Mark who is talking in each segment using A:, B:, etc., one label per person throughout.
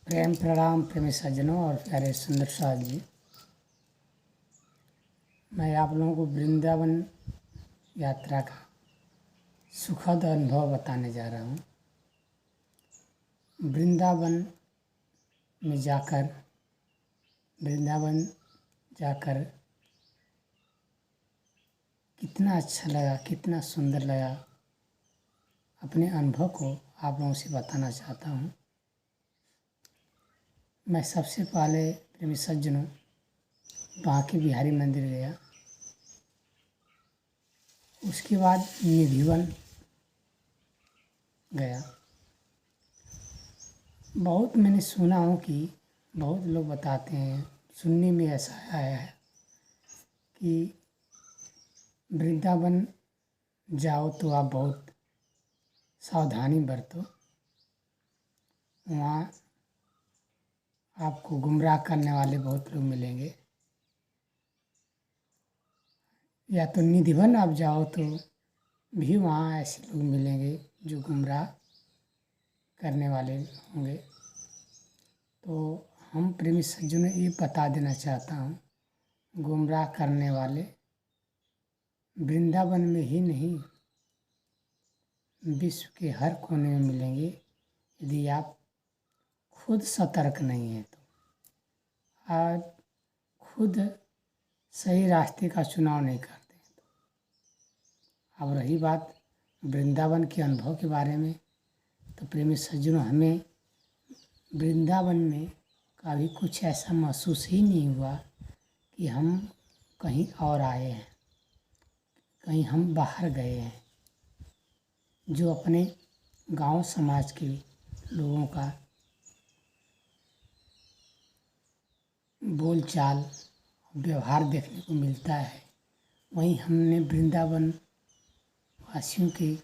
A: प्रेम प्रणाम प्रेमी सज्जनों और प्यारे सुंदर साज जी। मैं आप लोगों को वृंदावन यात्रा का सुखद अनुभव बताने जा रहा हूँ। वृंदावन में जाकर वृंदावन जाकर कितना अच्छा लगा, कितना सुंदर लगा, अपने अनुभव को आप लोगों से बताना चाहता हूँ। मैं सबसे पहले प्रेमी सज्जनों बांके बिहारी मंदिर गया, उसके बाद निधिवन गया। बहुत मैंने सुना हूँ कि बहुत लोग बताते हैं, सुनने में ऐसा आया है कि वृंदावन जाओ तो आप बहुत सावधानी बरतो, वहाँ आपको गुमराह करने वाले बहुत लोग मिलेंगे। या तो निधिवन आप जाओ तो भी वहाँ ऐसे लोग मिलेंगे जो गुमराह करने वाले होंगे। तो हम प्रेमी सज्जनों ये बता देना चाहता हूँ, गुमराह करने वाले वृंदावन में ही नहीं, विश्व के हर कोने में मिलेंगे। यदि आप खुद सतर्क नहीं हैं तो, आप खुद सही रास्ते का चुनाव नहीं करते हैं तो। अब रही बात वृंदावन के अनुभव के बारे में, तो प्रेमी सज्जनों हमें वृंदावन में कभी कुछ ऐसा महसूस ही नहीं हुआ कि हम कहीं और आए हैं, कहीं हम बाहर गए हैं। जो अपने गांव समाज के लोगों का बोलचाल व्यवहार देखने को मिलता है, वहीं हमने वृंदावन वासियों के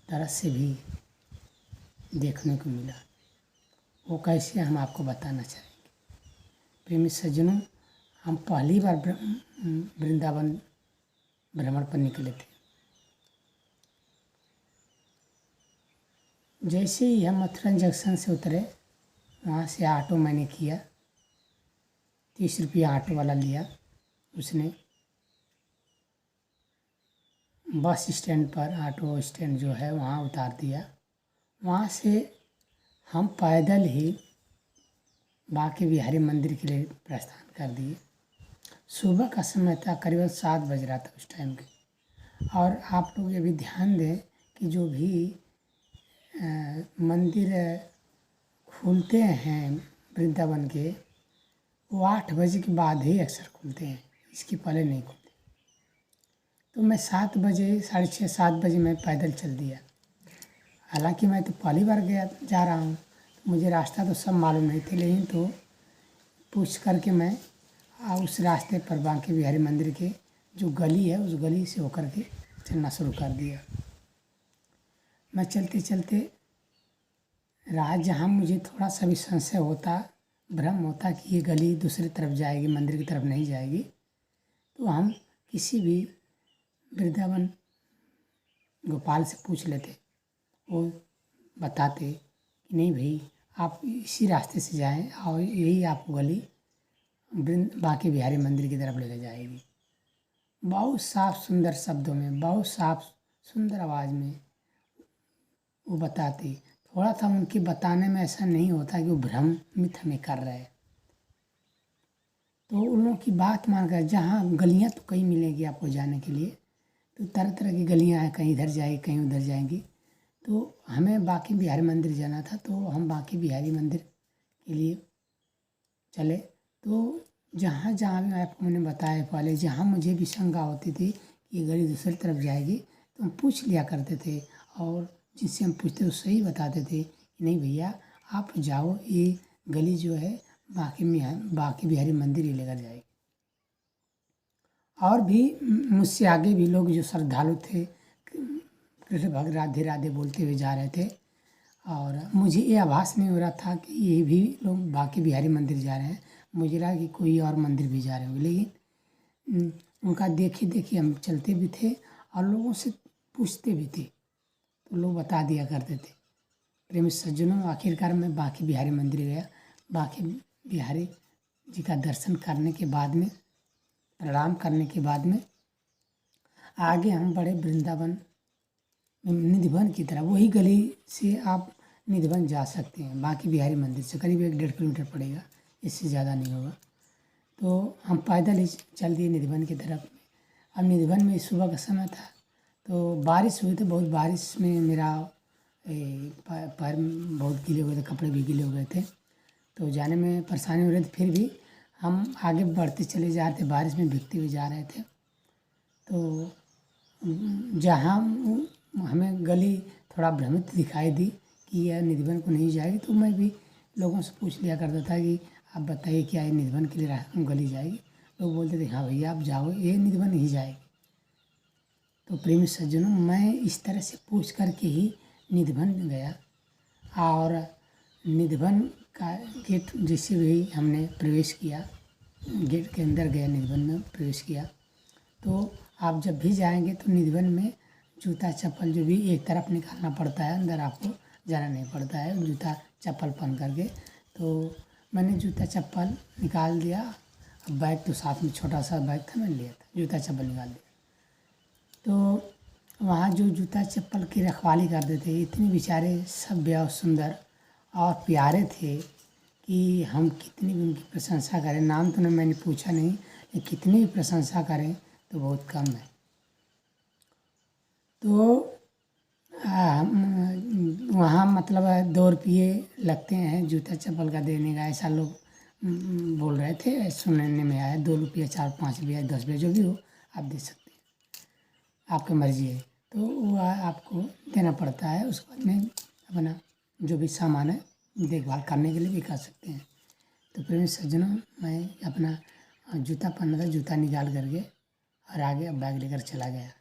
A: तरफ से भी देखने को मिला। वो कैसे हम आपको बताना चाहेंगे। प्रेमी सज्जनों, हम पहली बार वृंदावन भ्रमण पर निकले थे। जैसे ही हम मथुरा जंक्शन से उतरे, वहाँ से ऑटो मैंने किया, 30 रुपया ऑटो वाला लिया। उसने बस स्टैंड पर, ऑटो स्टैंड जो है वहाँ उतार दिया। वहाँ से हम पैदल ही बांके बिहारी मंदिर के लिए प्रस्थान कर दिए। सुबह का समय था, करीबन 7 बज रहा था उस टाइम के। और आप लोग ये भी ध्यान दें कि जो भी मंदिर खुलते हैं वृंदावन के, वो 8 बजे के बाद ही अक्सर खुलते हैं, इसके पहले नहीं खुलते। तो मैं 7 बजे, 6:30 7 बजे मैं पैदल चल दिया। हालांकि मैं तो पहली बार जा रहा हूँ, मुझे रास्ता तो सब मालूम नहीं थे, लेकिन तो पूछ करके मैं उस रास्ते पर बांके बिहारी मंदिर के जो गली है, उस गली से होकर के चलना शुरू कर दिया। मैं चलते चलते राह, जहाँ मुझे थोड़ा सा भी संशय होता, भ्रम होता कि ये गली दूसरी तरफ जाएगी, मंदिर की तरफ नहीं जाएगी, तो हम किसी भी वृंदावन गोपाल से पूछ लेते। वो बताते कि नहीं भाई, आप इसी रास्ते से जाएं और यही आपको गली बांके बिहारी मंदिर की तरफ लेकर जाएगी। बहुत साफ सुंदर शब्दों में, बहुत साफ सुंदर आवाज़ में वो बताते। थोड़ा सा उनके बताने में ऐसा नहीं होता कि वो भ्रमित हमें कर रहे हैं। तो उन लोगों की बात मानकर, जहाँ गलियाँ तो कई मिलेंगी आपको जाने के लिए, तो तरह तरह की गलियाँ हैं, कहीं इधर जाएगी, कहीं उधर जाएंगी। तो हमें बांके बिहारी मंदिर जाना था, तो हम बांके बिहारी मंदिर के लिए चले। तो जहाँ जहाँ भी आपको मैंने बताया पहले, जहाँ मुझे भी शंका होती थी कि ये गली दूसरी तरफ जाएगी, तो हम पूछ लिया करते थे। और जिससे हम पूछते वो सही बताते थे कि नहीं भैया आप जाओ, ये गली जो है बांके बिहारी मंदिर ही लेकर जाएगी। और भी मुझसे आगे भी लोग जो श्रद्धालु थे, कृष्ण भक्त राधे राधे बोलते हुए जा रहे थे। और मुझे ये आभास नहीं हो रहा था कि ये भी लोग बांके बिहारी मंदिर जा रहे हैं, मुझे लगा कि कोई और मंदिर भी जा रहे होंगे। लेकिन उनका देखे देखे हम चलते भी थे और लोगों से पूछते भी थे, तो लोग बता दिया करते थे। प्रेमी सज्जनों, आखिरकार मैं बांके बिहारी मंदिर गया। बांके बिहारी जी का दर्शन करने के बाद में, प्रणाम करने के बाद में आगे हम बढ़े वृंदावन निधिवन की तरफ। वही गली से आप निधिवन जा सकते हैं। बांके बिहारी मंदिर से करीब 1-1.5 किलोमीटर पड़ेगा, इससे ज़्यादा नहीं होगा। तो हम पैदल ही चल दिए निधिवन की तरफ। अब निधिवन में सुबह का समय था, तो बारिश हुई थी बहुत। बारिश में मेरा पैर बहुत गीले हो गए थे, कपड़े भी गीले हो गए थे, तो जाने में परेशानी हो रही थी। फिर भी हम आगे बढ़ते चले जा रहे थे, बारिश में भीगते हुए जा रहे थे। तो जहाँ हमें गली थोड़ा भ्रमित दिखाई दी कि यह निधिवन को नहीं जाएगी, तो मैं भी लोगों से पूछ लिया करता था कि आप बताइए क्या ये निधिवन के लिए गली जाएगी। लोग बोलते थे हाँ भैया आप जाओ, ये निधिवन ही जाएगी। तो प्रेमी सज्जनों, मैं इस तरह से पूछ करके ही निधिवन गया। और निधिवन का गेट जैसे भी हमने प्रवेश किया, गेट के अंदर गया, निधिवन में प्रवेश किया, तो आप जब भी जाएंगे तो निधिवन में जूता चप्पल जो भी एक तरफ निकालना पड़ता है, अंदर आपको जाना नहीं पड़ता है जूता चप्पल पहन करके। तो मैंने जूता चप्पल निकाल दिया। अब बैग तो साथ में छोटा सा बैग था, मैंने लिया था, जूता चप्पल निकाल दिया। तो वहाँ जो जूता चप्पल की रखवाली करते थे, इतने बेचारे सभ्य और सुंदर और प्यारे थे कि हम कितनी भी उनकी प्रशंसा करें, नाम तो मैंने पूछा नहीं, लेकिन कितनी भी प्रशंसा करें तो बहुत कम है। तो वहाँ मतलब 2 रुपये लगते हैं जूता चप्पल का देने का, ऐसा लोग बोल रहे थे, सुनने में आया। 2 रुपये, 4, 5 रुपये, 10 रुपये जो भी हो आप दे सकते हैं, आपकी मर्जी है। तो वो आपको देना पड़ता है। उसके बाद में अपना जो भी सामान है देखभाल करने के लिए भी कर सकते हैं। तो प्रेमी सज्जनों, मैं अपना जूता पहना था, जूता निकाल करके और आगे बैग लेकर चला गया।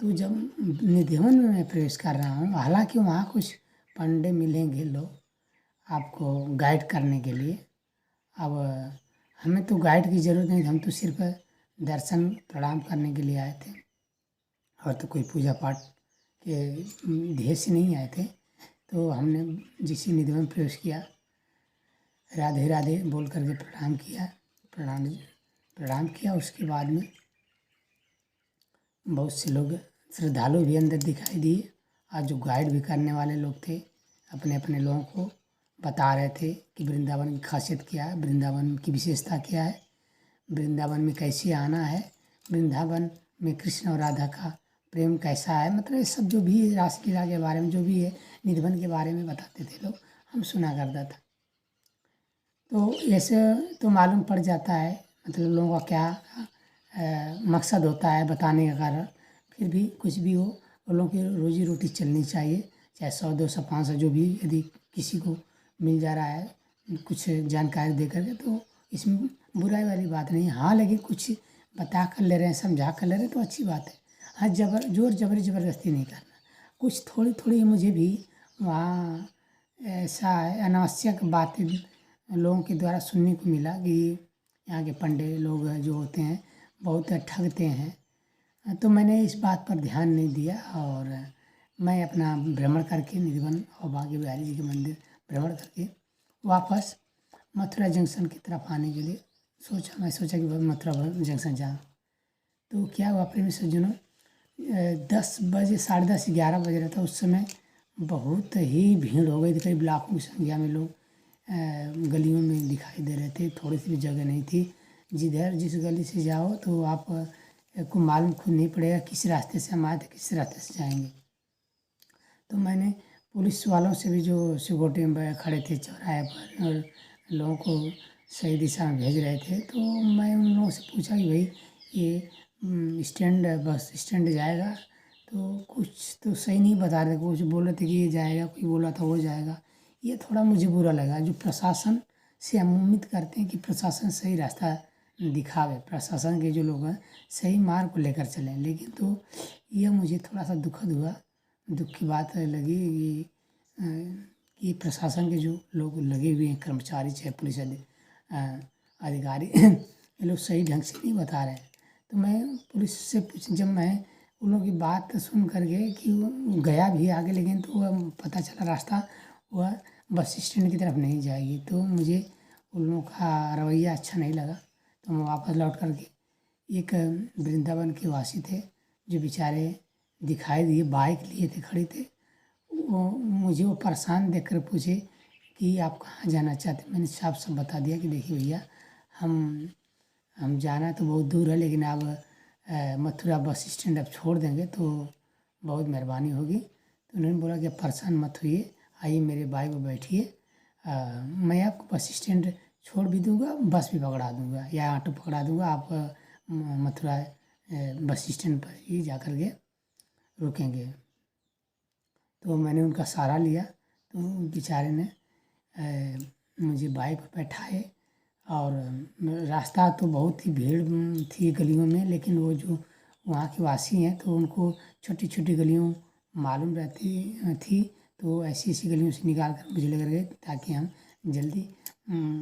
A: तो जब निधिवन में मैं प्रवेश कर रहा हूँ, हालांकि वहाँ कुछ पंडे मिलेंगे लोग आपको गाइड करने के लिए। अब हमें तो गाइड की ज़रूरत नहीं, हम तो सिर्फ दर्शन प्रणाम करने के लिए आए थे, और तो कोई पूजा पाठ के ध्येय से नहीं आए थे। तो हमने जिसे निधिवन प्रवेश किया, राधे राधे बोल करके प्रणाम किया। उसके बाद में बहुत से लोग श्रद्धालु भी अंदर दिखाई दिए, और जो गाइड भी करने वाले लोग थे अपने अपने लोगों को बता रहे थे कि वृंदावन की खासियत क्या है, वृंदावन की विशेषता क्या है, वृंदावन में कैसे आना है, वृंदावन में कृष्ण और राधा का प्रेम कैसा है, मतलब ये सब जो भी रासलीला के बारे में जो भी है, निधिवन के बारे में बताते थे लोग, हम सुना करता था। तो ऐसे तो मालूम पड़ जाता है मतलब लोगों का क्या मकसद होता है बताने का कारण। फिर भी कुछ भी हो, उन लोगों की रोजी रोटी चलनी चाहिए, चाहे 100, 200, 500 जो भी यदि किसी को मिल जा रहा है कुछ जानकारी दे करके, तो इसमें बुराई वाली बात नहीं। हाँ, लेकिन कुछ बता कर ले रहे हैं, समझा कर ले रहे हैं तो अच्छी बात है। हाँ, जोर जबरदस्ती नहीं करना। कुछ थोड़ी थोड़ी मुझे भी वहाँ ऐसा अनावश्यक बातें लोगों के द्वारा सुनने को मिला कि यहाँ के पंडे लोग जो होते हैं बहुत ठगते हैं। तो मैंने इस बात पर ध्यान नहीं दिया, और मैं अपना भ्रमण करके निधिवन और बांके बिहारी जी के मंदिर भ्रमण करके वापस मथुरा जंक्शन की तरफ आने के लिए मैं सोचा कि मथुरा जंक्शन जाऊँ। तो क्या हुआ प्रेमी सज्जनों, 10 बजे, 10:30, 11 बज रहा था। उस समय बहुत ही भीड़ हो गई थी, करीब लाखों की संख्या में लोग गलियों में दिखाई दे रहे थे। थोड़ी सी भी जगह नहीं थी। जिस गली से जाओ तो आप को मालूम खुद नहीं पड़ेगा किस रास्ते से हम आए थे, किस रास्ते से जाएंगे। तो मैंने पुलिस वालों से भी जो सिक्योरिटी में खड़े थे चौराहे पर और लोगों को सही दिशा में भेज रहे थे, तो मैं उन लोगों से पूछा कि भाई ये बस स्टैंड जाएगा, तो कुछ तो सही नहीं बता रहे थे। कुछ बोल रहे थे कि ये जाएगा, कोई बोला था वो जाएगा। ये थोड़ा मुझे बुरा लगा। जो प्रशासन से हम उम्मीद करते हैं कि प्रशासन सही रास्ता दिखावे, प्रशासन के जो लोग हैं सही मार्ग को लेकर चलें, लेकिन तो यह मुझे थोड़ा सा दुखद हुआ, दुख की बात लगी कि प्रशासन के जो लोग लगे हुए हैं, कर्मचारी चाहे पुलिस अधिकारी, ये लोग सही ढंग से नहीं बता रहे हैं। तो मैं पुलिस से जब मैं उन लोगों की बात सुन करके कि वो गया भी आगे, लेकिन तो वह पता चला रास्ता वह बस स्टैंड की तरफ नहीं जाएगी। तो मुझे उन लोगों का रवैया अच्छा नहीं लगा, तो मैं वापस लौट करके एक वृंदावन के वासी थे जो बेचारे दिखाई दिए, बाइक लिए थे, खड़े थे। वो परेशान देख कर पूछे कि आप कहाँ जाना चाहते हैं। मैंने साफ साफ बता दिया कि देखिए भैया, हम जाना तो बहुत दूर है, लेकिन आप मथुरा बस स्टैंड आप छोड़ देंगे तो बहुत मेहरबानी होगी। तो उन्होंने बोला कि आप परेशान मत होइए, आइए मेरे बाइक पर बैठिए, मैं आपको बस स्टैंड छोड़ भी दूंगा, बस भी पकड़ा दूंगा या ऑटो पकड़ा दूंगा, आप मथुरा बस स्टैंड पर ही जा कर के रुकेंगे। तो मैंने उनका सहारा लिया, तो बेचारे ने मुझे बाइक पर बैठाए। और रास्ता तो बहुत ही भीड़ थी गलियों में, लेकिन वो जो वहाँ के वासी हैं तो उनको छोटी छोटी गलियों मालूम रहती थी, तो ऐसी ऐसी गलियों से निकाल कर मुझे लेकर गए ताकि हम जल्दी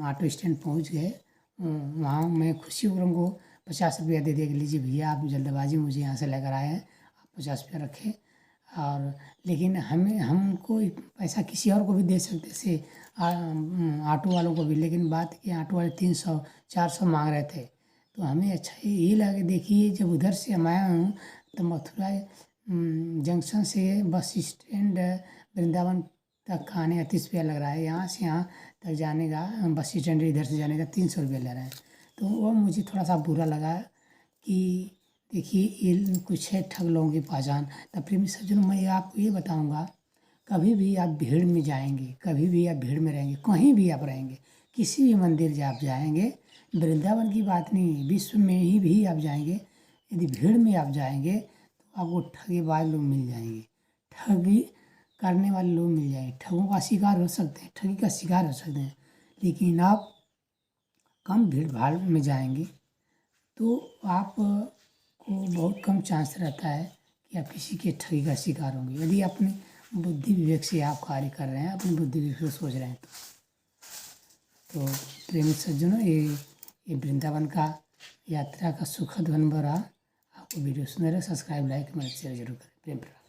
A: ऑटो स्टैंड पहुँच गए। वहाँ मैं खुशी से उनको 50 रुपया दे दिया कि लीजिए भैया, आप जल्दबाजी मुझे यहाँ से लेकर आए हैं, आप 50 रुपया रखें। और लेकिन हमको पैसा किसी और को भी दे सकते थे, ऑटो वालों को भी, लेकिन बात कि ऑटो वाले 300-400 मांग रहे थे। तो हमें अच्छा ये लगा कि देखिए, जब उधर से मैं आया हूँ तो मथुरा जंक्शन से बस स्टैंड वृंदावन तक आने का 30 रुपया लग रहा है, यहाँ से यहाँ तक जाने का बस स्टैंड इधर से जाने का 300 रुपया ले रहे हैं। तो वो मुझे थोड़ा सा बुरा लगा कि देखिए ये कुछ है ठग लोगों की पहचान। तब प्रेमी सज्जनों, मैं आपको ये बताऊंगा, कभी भी आप भीड़ में जाएंगे, कभी भी आप भीड़ में रहेंगे, कहीं भी आप रहेंगे, किसी भी मंदिर जब आप जाएंगे, वृंदावन की बात नहीं, विश्व में ही भी आप जाएंगे, यदि भीड़ में आप जाएंगे तो आपको ठगेबाज लोग मिल जाएंगे, ठगी करने वाले लोग मिल जाएंगे, ठगों का शिकार हो सकते हैं, ठगी का शिकार हो सकते हैं। लेकिन आप कम भीड़ भाड़ में जाएंगे तो आप को बहुत कम चांस रहता है कि आप किसी के ठगी का शिकार होंगे, यदि अपने बुद्धि विवेक से आप कार्य कर रहे हैं, अपनी बुद्धि विवेक से सोच रहे हैं। तो प्रेमी सज्जनों, ये वृंदावन का यात्रा का सुखद अनुभव रहा। आपको वीडियो सुंदर है, सब्सक्राइब, लाइक, कमेंट, शेयर जरूर करें। प्रेम प्रणाम।